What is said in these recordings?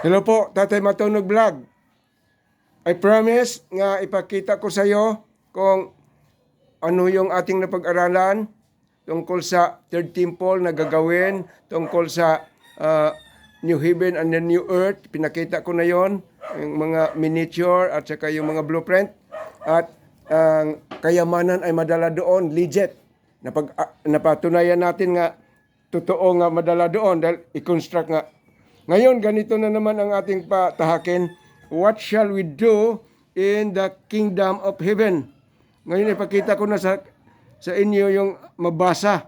Hello po, Tatay Matunog Vlog. I promise nga ipakita ko sa iyo kung ano yung ating napag-aralan tungkol sa Third Temple na gagawin, tungkol sa New Heaven and the New Earth. Pinakita ko na yon, yung mga miniature at saka yung mga blueprint. At ang kayamanan ay madala doon, legit. Napatunayan natin nga totoo nga madala doon dahil i-construct nga. Ngayon, ganito na naman ang ating patahakin. What shall we do in the kingdom of heaven? Ngayon, ipakita ko na sa inyo yung mabasa.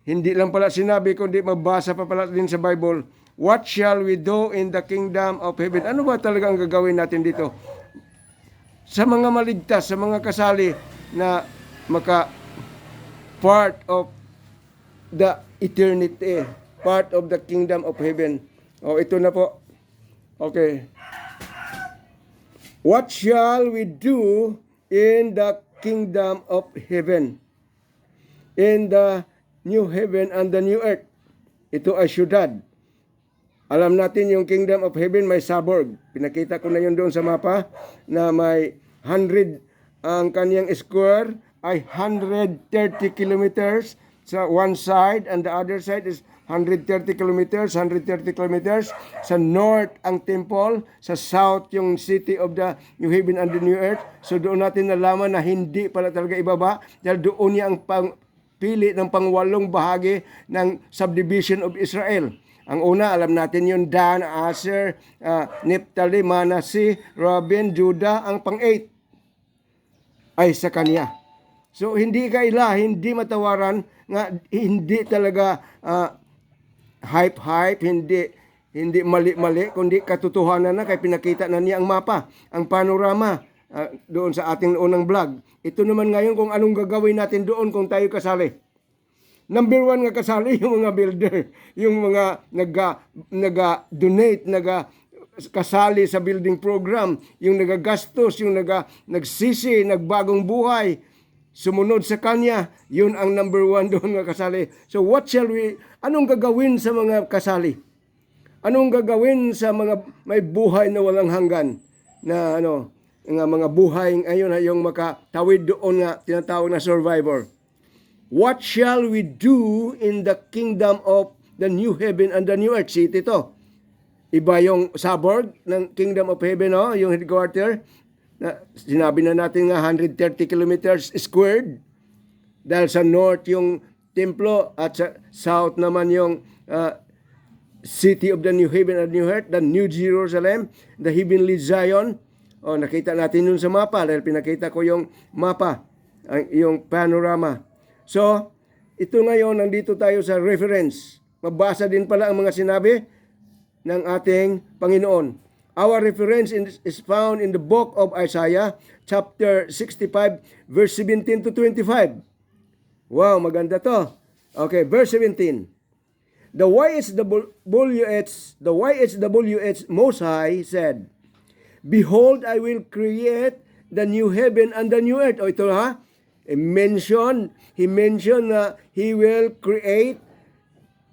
Hindi lang pala sinabi, kundi mabasa pa pala din sa Bible. What shall we do in the kingdom of heaven? Ano ba talaga ang gagawin natin dito? Sa mga maligtas, sa mga kasali na part of the eternity, part of the kingdom of heaven. Oh, ito na po. Okay. What shall we do in the kingdom of heaven? In the new heaven and the new earth. Ito ay syudad. Alam natin yung kingdom of heaven may suburb. Pinakita ko na yun doon sa mapa na may 100 ang kanyang square ay 130 kilometers sa one side and the other side is 130 kilometers. Sa north ang temple, sa south yung city of the new heaven and the new earth. So doon natin nalaman na hindi pala talaga ibaba dahil doon niya ang pili ng pangwalong bahagi ng subdivision of Israel. Ang una, alam natin yung Dan, Aser, Naphtali, Manasseh, Reuben, Judah. Ang pang-8 ay sa kanya. So hindi hindi matawaran nga hindi talaga hype, hindi mali-mali, kundi katotohanan na kay pinakita na niya ang mapa, ang panorama doon sa ating unang vlog. Ito naman ngayon kung anong gagawin natin doon kung tayo kasali. Number 1 nga kasali yung mga builder, yung mga naga-donate, kasali sa building program, yung nagagastos, yung nagsisi, nagbagong buhay, sumunod sa kanya, yun ang number 1 doon nga kasali. So what shall we, anong gagawin sa mga kasali? Anong gagawin sa mga may buhay na walang hanggan? Na nga mga buhay ngayon ay yung makatawid doon nga tinatawag na survivor. What shall we do in the kingdom of the new heaven and the new earth? City to. Iba yung suburb ng kingdom of heaven, yung headquarter. Sinabi na natin nga 130 kilometers squared dahil sa north yung templo at sa south naman yung city of the new heaven and new earth, the new Jerusalem, the heavenly Zion. Nakita natin yun sa mapa dahil pinakita ko yung mapa, yung panorama. So, ito ngayon, nandito tayo sa reference. Mabasa din pala ang mga sinabi ng ating Panginoon. Our reference is found in the book of Isaiah, chapter 65, verse 17 to 25. Wow, maganda to. Okay, verse 17. The YHWH Most High said, Behold, I will create the new heaven and the new earth. Ito He mentioned na He will create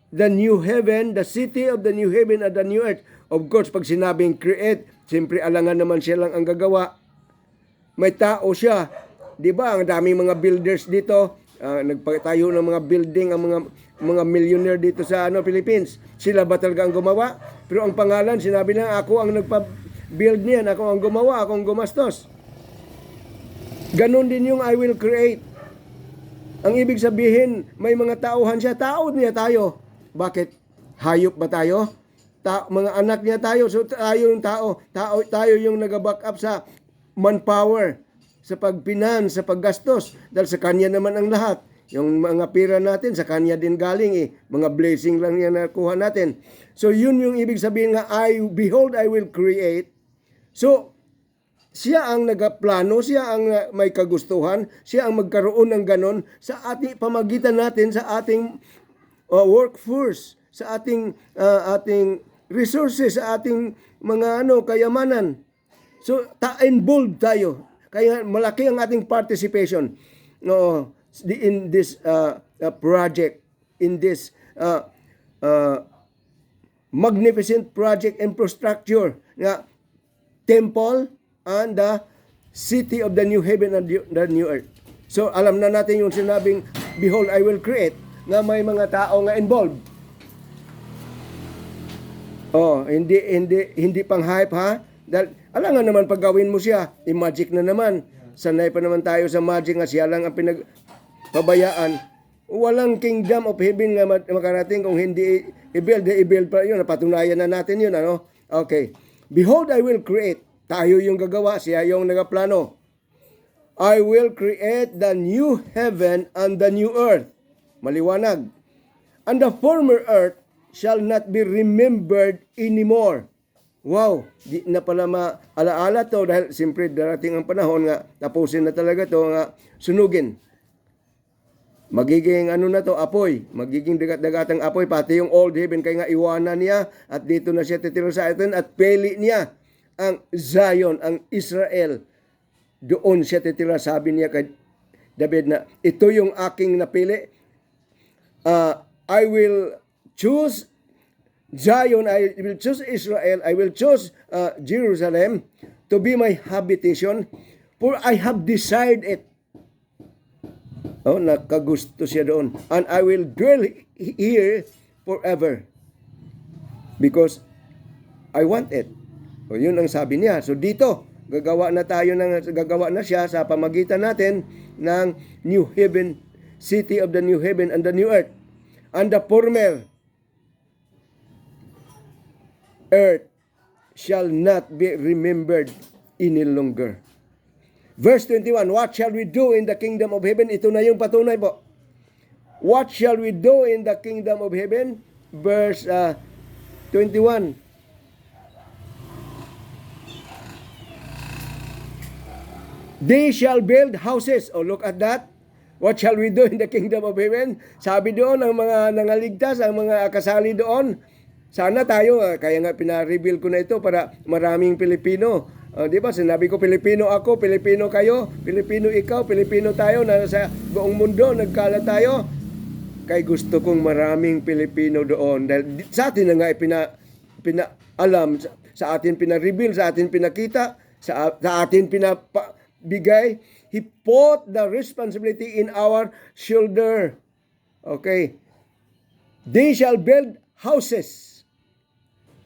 the new heaven, the city of the new heaven and the new earth. Of course, pag sinabing create, siyempre alangan naman siya lang ang gagawa. May tao siya. Di ba? Ang daming mga builders dito. Nagpatayo ng mga building, ang mga millionaire dito sa Philippines. Sila ba talaga ang gumawa? Pero ang pangalan, sinabi na ako ang nagpa-build niyan, ako ang gumawa, ako ang gumastos. Ganon din yung I will create. Ang ibig sabihin, may mga tauhan siya. Tao niya tayo. Bakit? Hayop ba tayo? Mga anak niya tayo. So tayo yung tao. Tayo yung nag-back up sa manpower, sa pagpinan, sa paggastos. Dahil sa kanya naman ang lahat. Yung mga pira natin, sa kanya din galing Mga blessing lang yan nakuha natin. So yun yung ibig sabihin nga, behold, I will create. So, siya ang nagaplano, siya ang may kagustuhan, siya ang magkaroon ng ganon sa ating pamagitan natin, sa ating workforce, sa ating resources, sa ating mga kayamanan. So, involved tayo. Kaya malaki ang ating participation in this project, in this magnificent project infrastructure nga temple and the city of the new heaven and the new earth. So alam na natin yung sinabing, behold, I will create, nga may mga tao nga involved. Oh, hindi pang hype ha. Dahil alam nga naman pag gawin mo siya, i-magic na naman. Sanay pa naman tayo sa magic nga siya lang ang pinagpabayaan. Walang kingdom of heaven nga makarating kung hindi i-build pa yun. Napatunayan na natin yun, ano? Okay. Behold, I will create. Tayo yung gagawa, siya yung nagaplano. I will create the new heaven and the new earth. Maliwanag. And the former earth shall not be remembered anymore. Wow, di na pala maalaala to dahil siyempre darating ang panahon nga tapusin na talaga to nga sunugin. Magiging ano na to, apoy. Magiging dagat-dagatang apoy. Pati yung old heaven kaya nga iwanan niya at dito na siya titira sa atin at pili niya ang Zion, ang Israel. Doon siya titira. Sabi niya kay David na ito yung aking napili. I will choose Zion, I will choose Israel, I will choose Jerusalem to be my habitation, for I have desired it. Oh, nakagusto siya doon. And I will dwell here forever. Because I want it. O yun ang sabi niya. So dito, gagawa na siya sa pamagitan natin ng new heaven, city of the new heaven and the new earth. And the former earth shall not be remembered any longer. Verse 21, what shall we do in the kingdom of heaven? Ito na yung patunay po. What shall we do in the kingdom of heaven? Verse 21. They shall build houses. Oh, look at that. What shall we do in the kingdom of heaven? Sabi doon, ang mga nangaligtas, ang mga kasali doon, sana tayo, kaya nga pina-reveal ko na ito para maraming Pilipino. Di ba? Sinabi ko, Pilipino ako, Pilipino kayo, Pilipino ikaw, Pilipino tayo, na sa buong mundo, nagkala tayo. Kaya gusto kong maraming Pilipino doon. Dahil sa atin na nga pinaalam, sa atin pina-reveal, sa atin pinakita, sa atin pinabigay. He put the responsibility in our shoulder. Okay. They shall build houses.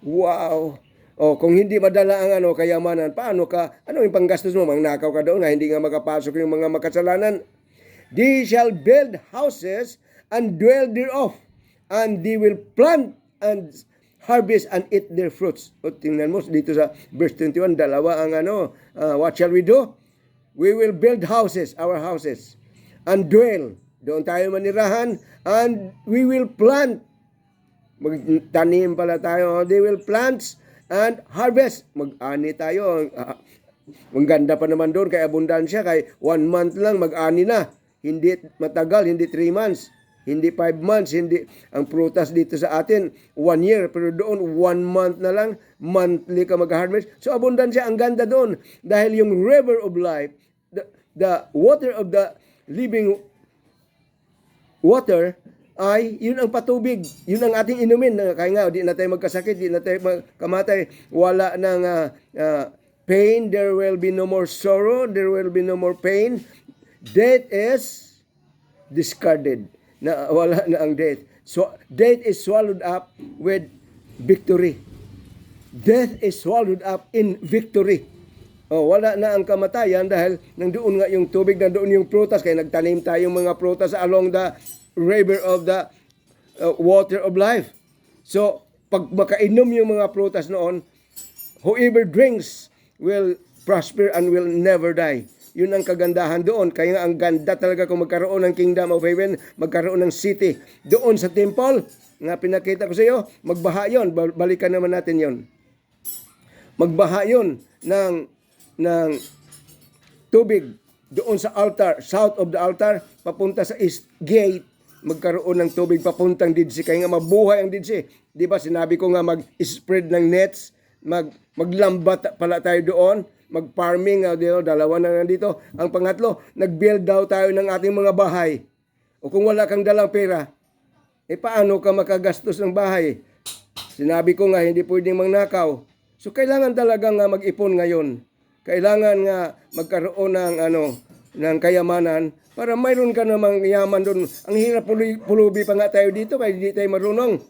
Wow. Oh, kung hindi madala ang kayamanan, paano ka? Ano yung panggastos mo? Mangnakaw ka doon na hindi nga makapasok yung mga makasalanan. They shall build houses and dwell thereof, and they will plant and harvest and eat their fruits. O, tingnan mo dito sa verse 21, dalawa ang what shall we do? We will build houses, our houses, and dwell. Doon tayo manirahan, and we will plant. Magtanim pala tayo. They will plant and harvest. Mag-ani tayo. Ang ganda pa naman doon kay abundansya. Kay 1 month lang mag-ani na. Hindi matagal, hindi 3 months. Hindi 5 months. Hindi. Ang prutas dito sa atin, 1 year. Pero doon, 1 month na lang. Monthly ka mag-harvest. So abundansya, ang ganda doon. Dahil yung river of life, the water of the living water, ay yun ang patubig, yun ang ating inumin. Kaya nga, di na tayo magkasakit, di na tayo magkamatay, wala ng pain, there will be no more sorrow, there will be no more pain. Death is discarded. Wala na ang death. So, death is swallowed up with victory. Death is swallowed up in victory. Oh, wala na ang kamatayan dahil nandoon nga yung tubig, nandoon yung prutas, kaya nagtanim tayong mga prutas along the river of the water of life. So, pag makainom yung mga prutas noon, whoever drinks will prosper and will never die. Yun ang kagandahan doon. Kaya nga ang ganda talaga kung magkaroon ng kingdom of heaven, magkaroon ng city. Doon sa temple, nga pinakita ko sa iyo, magbaha yun. Balikan naman natin yon. Magbaha yun ng tubig doon sa altar, south of the altar, papunta sa east gate, magkaroon ng tubig papuntang Didsi. Kaya nga mabuhay ang Didsi. Di ba sinabi ko nga mag-spread ng nets, maglambat pala tayo doon, mag-farming, dalawa na nandito. Ang pangatlo, nag-build daw tayo ng ating mga bahay. O kung wala kang dalang pera, paano ka makagastos ng bahay? Sinabi ko nga, hindi pwedeng magnakaw. So, kailangan talaga nga mag-ipon ngayon. Kailangan nga magkaroon ng, ng kayamanan para mayroon ka namang yaman doon. Ang hirap pulubi pa nga tayo dito kaya hindi tayo marunong.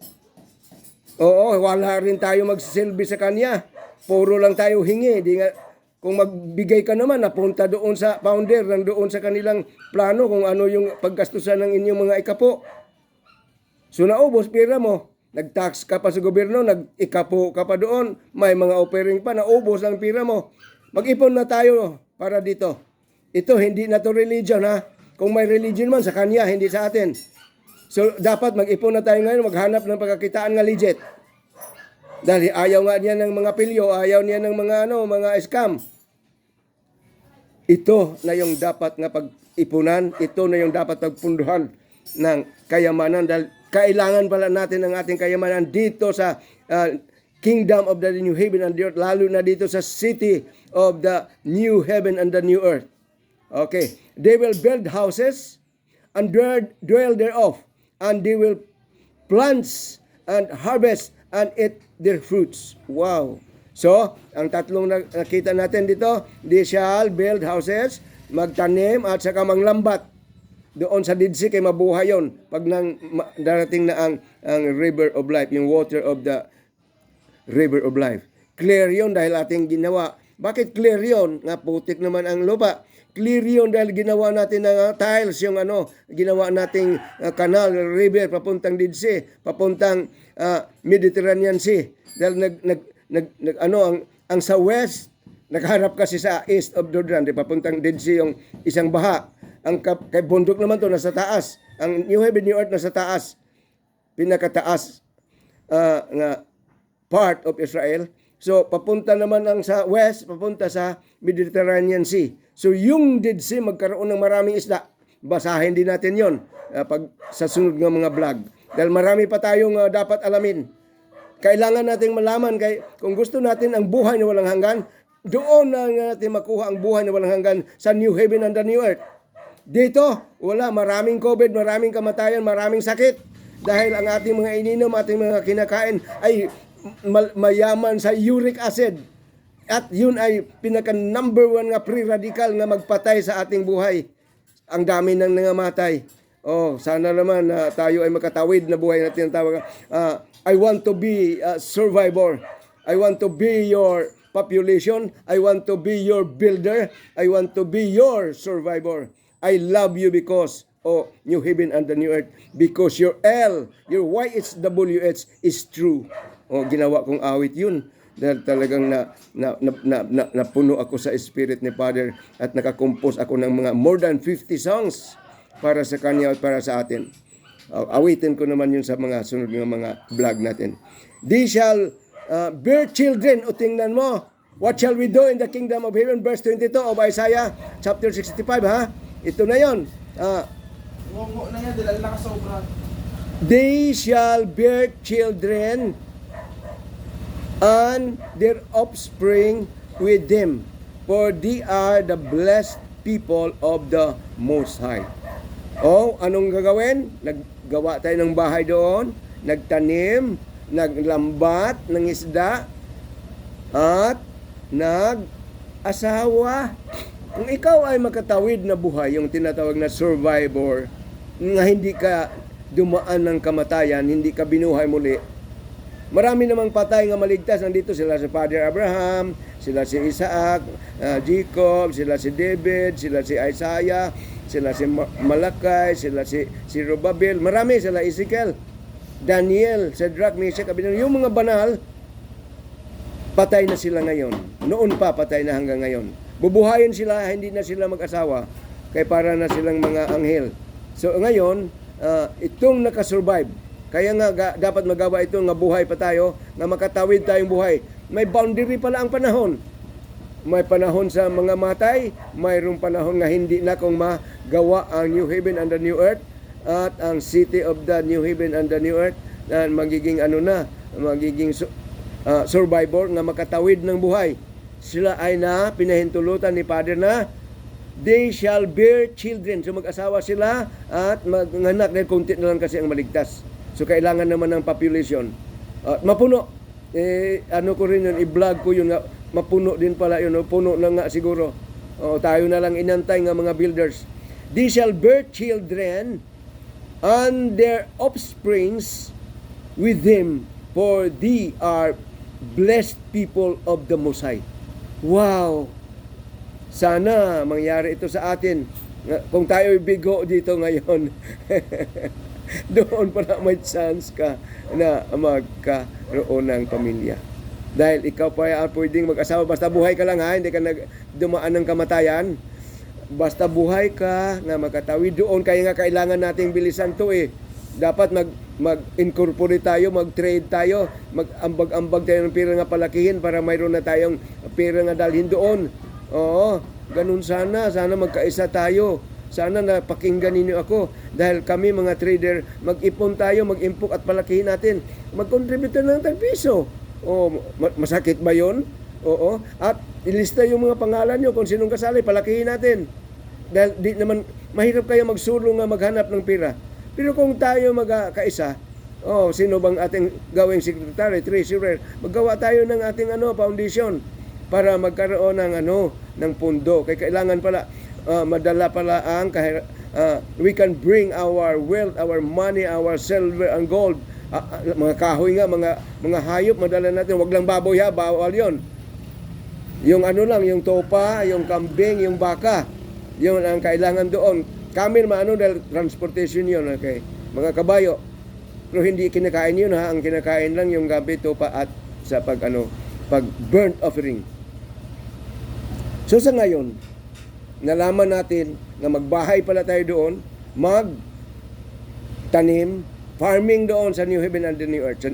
Oo, wala rin tayo magsisilbi sa kanya. Puro lang tayo hingi. Di nga, kung magbigay ka naman, napunta doon sa founder, doon sa kanilang plano kung ano yung paggastusan ng inyong mga ikapo. So naubos, pera mo. Nag-tax ka pa sa gobyerno, nag-ikapo ka pa doon. May mga offering pa, naubos ang pera mo. Mag-ipon na tayo para dito. Ito, hindi na to religion ha. Kung may religion man, sa kanya, hindi sa atin. So dapat mag-ipon na tayo ngayon, maghanap ng pagkakitaan nga legit. Dahil ayaw nga niya ng mga pilyo, ayaw niya ng mga mga scam. Ito na yung dapat nga pag-ipunan, ito na yung dapat pagpunduhan ng kayamanan. Dahil kailangan pala natin ang ating kayamanan dito sa kingdom of the new heaven and the earth, lalo na dito sa city of the new heaven and the new earth. Okay. They will build houses and dwell thereof, and they will plant and harvest and eat their fruits. Wow. So, ang tatlong nakita natin dito, they shall build houses, magtanim at saka manglambat. Doon sa Dead Sea kay mabuhay yon pag darating na ang river of life, yung water of the river of life. Clear yon dahil ating ginawa. Bakit clear yon? Nga putik naman ang lupa. Clear yun dahil ginawa natin ng tiles, yung ginawa nating canal, river, papuntang Dead Sea, papuntang Mediterranean Sea. Dahil ang sa west, nagharap kasi sa east of Jordan, papuntang Dead Sea yung isang baha. Ang kay bundok naman to nasa taas. Ang New Heaven, New Earth nasa taas. Pinakataas nga part of Israel. So, papunta naman ang sa west, papunta sa Mediterranean Sea. So, yung Dead Sea, magkaroon ng maraming isda. Basahin din natin yon pag sa sunod ng mga vlog. Dahil marami pa tayong dapat alamin. Kailangan nating malaman, kung gusto natin ang buhay na walang hanggan, doon na natin makuha ang buhay na walang hanggan sa New Heaven and the New Earth. Dito, wala. Maraming COVID, maraming kamatayan, maraming sakit. Dahil ang ating mga ininom, ating mga kinakain ay mayaman sa uric acid. At yun ay pinaka number 1 nga free radical nga magpatay sa ating buhay. Ang dami nang nangamatay. Sana naman tayo ay makatawid na buhay natin. I want to be a survivor. I want to be your population. I want to be your builder. I want to be your survivor. I love you because New Heaven and the New Earth, because your L, your YHWH is true. Ginawa kong awit yun. Dahil talagang napuno ako sa spirit ni Father at nakakompose ako ng mga more than 50 songs para sa kanya at para sa atin. Awitin ko naman yun sa mga sunod ng mga vlog natin. They shall bear children. O tingnan mo, what shall we do in the kingdom of heaven? Verse 22 of Isaiah chapter 65 ha. Ito na yun. Na yan, dahil nakasobra. They shall bear children and their offspring with them, for they are the blessed people of the Most High. Anong gagawin? Naggawa tayo ng bahay doon, nagtanim, naglambat ng isda, at nag-asawa. Kung ikaw ay makatawid na buhay, yung tinatawag na survivor, nga hindi ka dumaan ng kamatayan, hindi ka binuhay muli, marami namang patay nga maligtas. Nandito sila si Father Abraham, sila si Isaac, Jacob, sila si David, sila si Isaiah, sila si Malakay, sila si Robabel, marami sila, Ezekiel, Daniel, Shadrach, Meshach, Abednego. Yung mga banal, patay na sila ngayon. Noon pa, patay na hanggang ngayon. Bubuhayin sila, hindi na sila mag-asawa, kaya para na silang mga anghel. So ngayon, itong nakasurvive, kaya nga dapat magawa ito nga buhay pa tayo, na makatawid tayong buhay. May boundary pala ang panahon. May panahon sa mga matay, mayroong panahon nga hindi na kung magawa ang New Heaven and the New Earth at ang city of the New Heaven and the New Earth na magiging magiging survivor nga makatawid ng buhay. Sila ay pinahintulutan ni Father na they shall bear children. So mag-asawa sila at mag-anak, dahil kunti na lang kasi ang maligtas. So kailangan naman ng population. At mapuno. Ano ko rin yun, i-vlog ko yun nga, mapuno din pala yun, puno na nga siguro. Tayo na lang inantay nga mga builders. They shall bear children and their offsprings with them, for they are blessed people of the Most High. Wow! Sana mangyari ito sa atin. Kung tayo bigo dito ngayon, doon pala may chance ka na magkaroon ng pamilya. Dahil ikaw pa pwedeng mag-asawa, basta buhay ka lang ha, hindi ka dumaan ng kamatayan. Basta buhay ka na makatawid doon, kaya nga kailangan nating bilisan to Dapat mag-incorporate tayo, mag-trade tayo, mag-ambag-ambag tayo ng pera nga palakihin para mayroon na tayong pera nga dalhin doon. Oo, ganun sana magkaisa tayo. Sana napakinggan ninyo ako dahil kami mga trader, mag-ipon tayo, mag-impok at palakihin natin. Mag-contribute ng tag-piso. Masakit ba yun? Oo. At ilista yung mga pangalan nyo kung sinong kasali, palakihin natin. Dahil di naman, mahirap kayo magsulong nga maghanap ng pera. Pero kung tayo magkaisa, sino bang ating gawing secretary, treasurer, maggawa tayo ng ating foundation para magkaroon ng pundo. Kaya kailangan pala, madala pala ang we can bring our wealth, our money, our silver and gold. Mga kahoy nga, mga hayop, madala natin. Wag lang baboy ha, bawal yon. Yung lang, yung topa, yung kambing, yung baka. Yun ang kailangan doon. Camel, dahil transportation yun, okay. Mga kabayo. Pero hindi kinakain yun ha. Ang kinakain lang yung gabi, topa at sa pag burnt offering. So sa ngayon, nalaman natin na magbahay pala tayo doon, magtanim, farming doon sa New Heaven and the New Earth.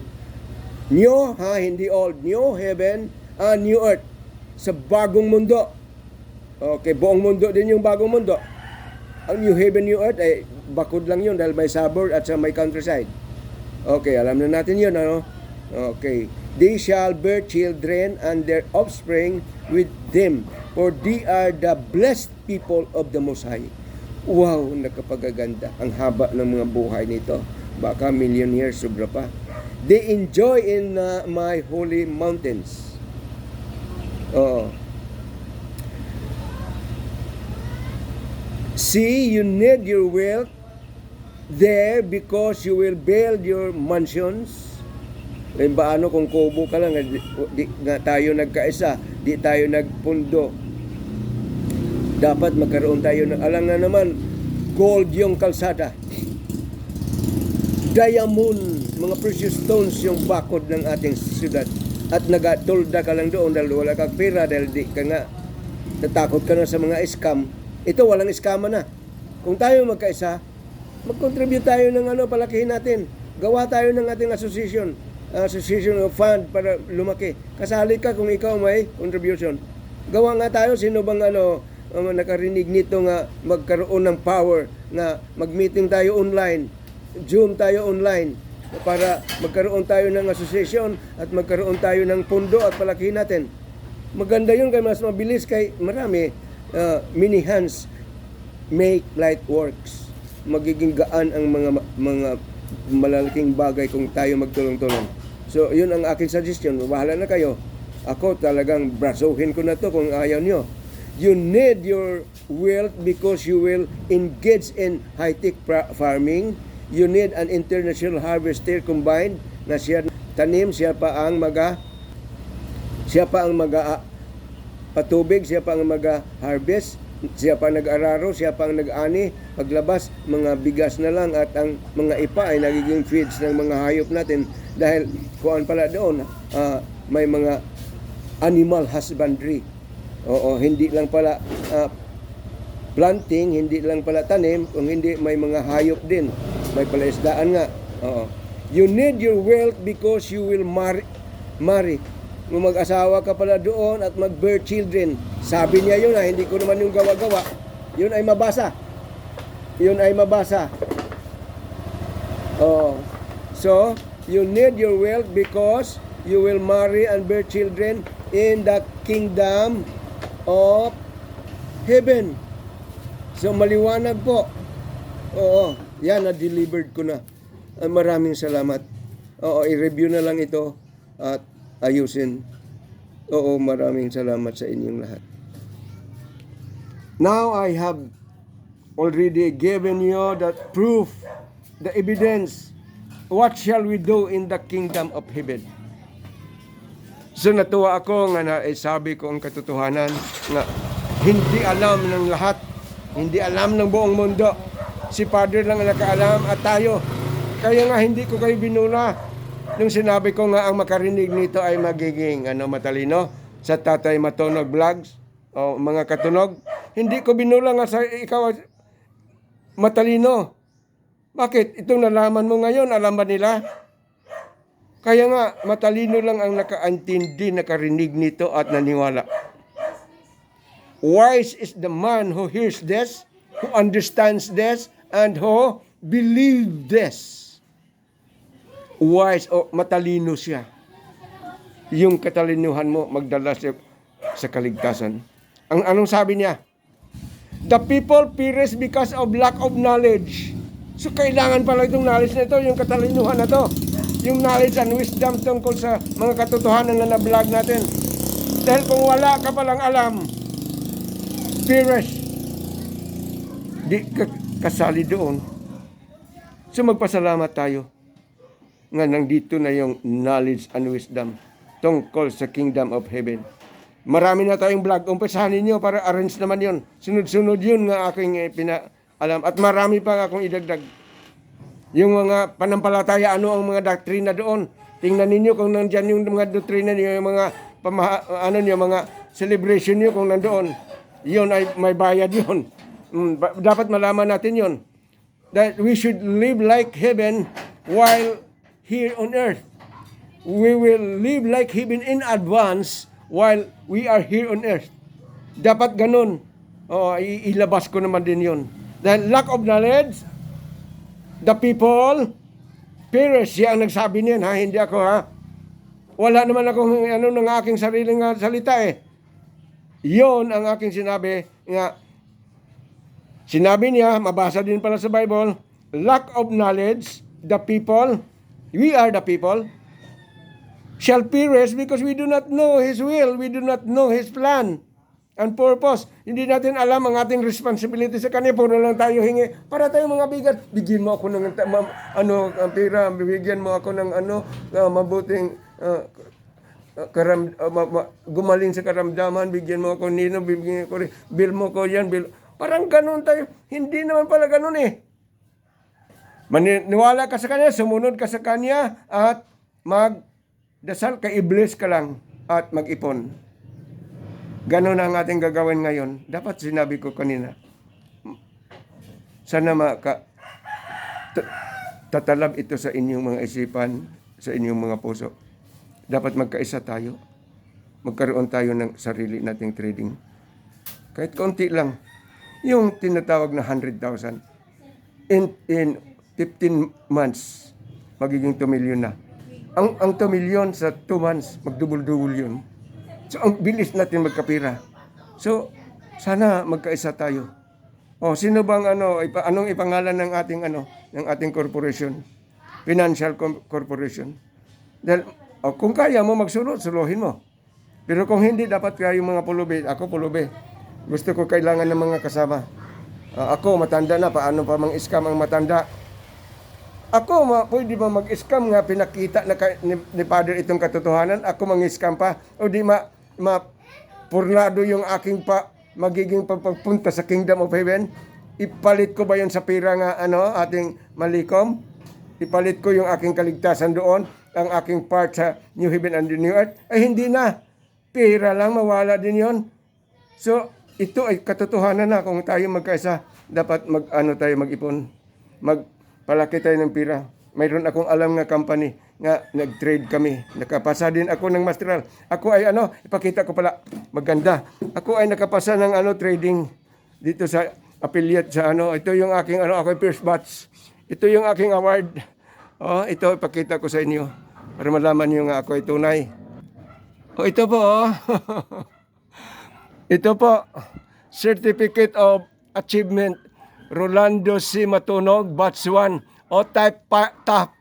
New, hindi old. New Heaven and New Earth. Sa bagong mundo. Okay, buong mundo din yung bagong mundo. Ang New Heaven, New Earth, bakod lang yun dahil may suburb at may countryside. Okay, alam na natin yun, Okay. They shall bear children and their offspring with them, for they are the blessed people of the Most High. Wow, nakapagaganda. Ang haba ng mga buhay nito. Baka million years, sobra pa. They enjoy in my holy mountains. See, you need your wealth there because you will build your mansions. Paano kung kubo ka lang, di na tayo nagkaisa, di tayo nagpundo. Dapat magkaroon tayo ng, alam na naman, gold yung kalsada. Diamond, mga precious stones yung bakod ng ating siyudad. At nagatulda ka lang doon dahil wala kang pera, dahil di ka nga, natakot ka na sa mga scam. Ito, walang scam na. Kung tayo magkaisa, mag-contribute tayo ng palakihin natin. Gawa tayo ng ating association of fund para lumaki. Kasali ka kung ikaw may contribution. Gawa nga tayo, sino bang nakarinig nito nga magkaroon ng power na mag-meeting tayo online, Zoom tayo online, para magkaroon tayo ng association at magkaroon tayo ng pundo at palakihin natin. Maganda yun kay mas mabilis kay marami. Many hands make light works. Magiging gaan ang mga malalaking bagay kung tayo magtulong-tulong. So, yun ang aking suggestion. Bahala na kayo. Ako talagang brasuhin ko na to kung ayaw nyo. You need your wealth because you will engage in high-tech farming. You need an international harvester combined na siya tanim, siya pa ang patubig, siya pa ang mag-harvest, siya pa nag-araro, siya pa ang nag-ani, paglabas, mga bigas na lang at ang mga ipa ay nagiging feeds ng mga hayop natin dahil kuan pala doon, may mga animal husbandry. Hindi lang pala planting, hindi lang pala tanim, kung hindi may mga hayop din, may palaisdaan nga. You need your wealth because you will marry. Kung mag-asawa ka pala doon at mag-bear children. Sabi niya yun hindi ko naman yung gawa-gawa. Yun ay mabasa. So, you need your wealth because you will marry and bear children in the kingdom of heaven. So, maliwanag po. Yan, na-delivered ko na. Maraming salamat. Oo, i-review na lang ito at ayusin. Oo, maraming salamat sa inyong lahat. Now I have already given you the proof, the evidence. What shall we do in the kingdom of heaven? So natuwa ako nga naisabi ko ang katotohanan nga hindi alam ng lahat, hindi alam ng buong mundo. Si Father lang ang nakaalam at tayo. Kaya nga hindi ko kayo binula nung sinabi ko nga ang makarinig nito ay magiging matalino sa Tatay Matunog Vlogs o mga katunog. Hindi ko binula nga sa ikaw matalino. Bakit? Itong nalaman mo ngayon, alam ba nila? Kaya nga, matalino lang ang nakaintindi, nakarinig nito at naniwala. Wise is the man who hears this, who understands this, and who believes this. Wise o matalino siya. Yung katalinuhan mo, magdala siya sa kaligtasan. Ang anong sabi niya? The people perish because of lack of knowledge. So kailangan pala itong knowledge na ito, yung katalinuhan na ito. Yung knowledge and wisdom tungkol sa mga katotohanan na na-vlog natin. Dahil kung wala ka palang alam, perish. Di ka kasali doon. So magpasalamat tayo nga nandito na yung knowledge and wisdom tungkol sa kingdom of heaven. Marami na tayong vlog. Umpisahan ninyo para arrange naman yon. Sunod-sunod yun nga aking pinaalam. At marami pa akong idagdag. Yung mga panampalataya, ano ang mga doktrina doon. Tingnan ninyo kung nandyan yung mga doktrina niyo, yung mga mga celebration niyo kung nandoon. Yun ay may bayad yun. Dapat malaman natin yun. That we should live like heaven while here on earth. We will live like heaven in advance while we are here on earth. Dapat ganun. Ilabas ko naman din yun. Dahil lack of knowledge, the people perish. Siya ang nagsabi niyan, ha? Hindi ako, ha? Wala naman akong ng aking sariling salita eh. Yon ang aking sinabi nga. Sinabi niya, mabasa din pala sa Bible, lack of knowledge, the people, we are the people, shall perish because we do not know His will, we do not know His plan and purpose. Hindi natin alam ang ating responsibility sa Kanya. Puro lang tayo hingi. Para tayo mga bigat. Bigyan mo ako ng pera. Bigyan mo ako ng mabuting gumaling sa karamdaman. Bigyan mo ako nino. Bigyan ko rin. Bill mo ko yan. Parang ganun tayo. Hindi naman pala ganun eh. Maniwala ka sa Kanya. Sumunod ka sa Kanya. At magdasal ka. I-bless ka lang. At mag-ipon. Ganon ang ating gagawin ngayon. Dapat sinabi ko kanina. Sana tatalab ito sa inyong mga isipan, sa inyong mga puso. Dapat magkaisa tayo. Magkaroon tayo ng sarili nating trading. Kahit konti lang. Yung tinatawag na 100,000. In 15 months, magiging 2 million na. Ang 2 million sa 2 months, magdubol-dubol yun. So, ang bilis natin magkapira. So, sana magkaisa tayo. Sino bang anong ipangalan ng ating corporation? Financial corporation. Dahil, kung kaya mo magsulot, suluhin mo. Pero kung hindi, dapat kayong mga pulubi. Ako pulubi. Gusto ko kailangan ng mga kasama. Ako, matanda na. Paano pa mang-scam ang matanda? Ako, pwede ba mag-scam nga pinakita na ni Father itong katotohanan? Ako mang-scam pa? O di purnado yung aking magiging pagpunta sa Kingdom of Heaven? Ipalit ko ba yun sa pira nga ating malikom? Ipalit ko yung aking kaligtasan doon, ang aking part sa New Heaven and the New Earth? Ay hindi na. Pira lang, mawala din yon. So, ito ay katotohanan na kung tayo magkaisa. Dapat tayo mag-ipon. Magpalaki tayo ng pira. Mayroon akong alam nga company nga nag-trade kami. Nakapasa din ako ng masteral. Ako ay ipakita ko pala, maganda. Ako ay nakapasa ng trading dito sa affiliate sa ito yung aking ako ay first batch. Ito yung aking award. Ito ipakita ko sa inyo para malaman niyo nga ako ay tunay. Ito po. Ito po, Certificate of Achievement, Rolando C. Matunog, Batch 1, type top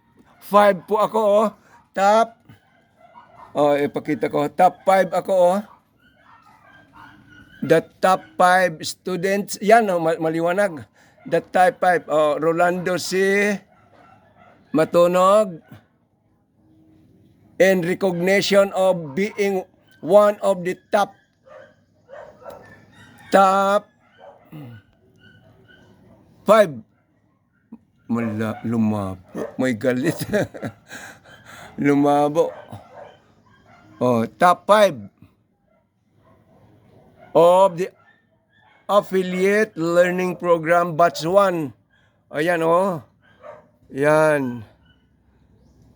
5 po ako, oh. Top, ipakita ko. Top 5 ako, oh. The top 5 students, yan, oh, maliwanag. The top 5, oh, Rolando C. Matunog, in recognition of being one of the top 5. Lumabo. May galit. Lumabo. Top 5 of the affiliate learning program batch 1. Ayan, oh. Yan.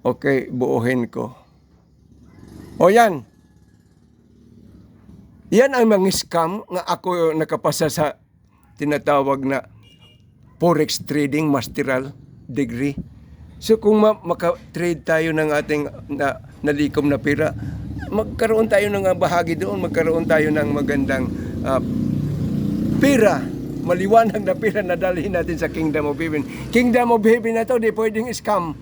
Okay, buuhin ko. Yan. Yan ang mga scam nga ako nakapasa sa tinatawag na forex trading masteral degree. So kung maka-trade tayo ng ating nalikom na pera, magkaroon tayo ng bahagi doon, magkaroon tayo ng magandang pera, maliwanag na pera na dalhin natin sa Kingdom of Heaven. Kingdom of Heaven na to, di pwedeng scam.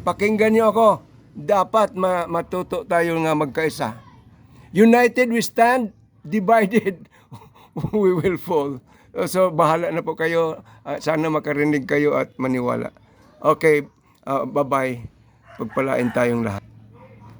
Pakinggan niyo ako. Dapat matuto tayo nga magkaisa. United we stand, divided we will fall. So, bahala na po kayo. Sana makarinig kayo at maniwala. Okay, bye-bye. Pagpalain tayong lahat.